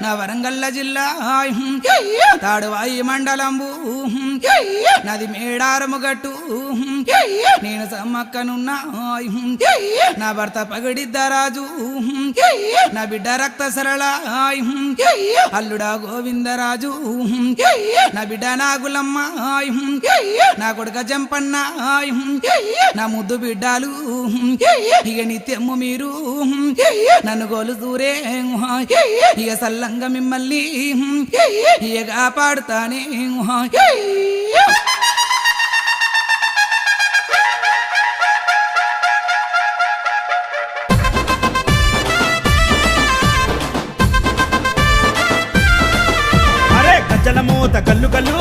నా వరంగల్ల జిల్లా తాడువాయి మండలంబు నాది మేడారము గట్టు నేను సమ్మక్కనున్నా నా భర్త పగడిద్దరాజు నా బిడ్డ రక్త సరళ అల్లుడా గోవిందరాజు నా బిడ్డ నాగులమ్మ నా కొడుక జంపన్న నా ముద్దు బిడ్డాలు ఇక నిత్యము మీరు నన్ను గోలుదూరే ఇక సల్లంగా మిమ్మల్ని ఇక కాపాడుతానే గజ్జల మూత కల్లు కల్లు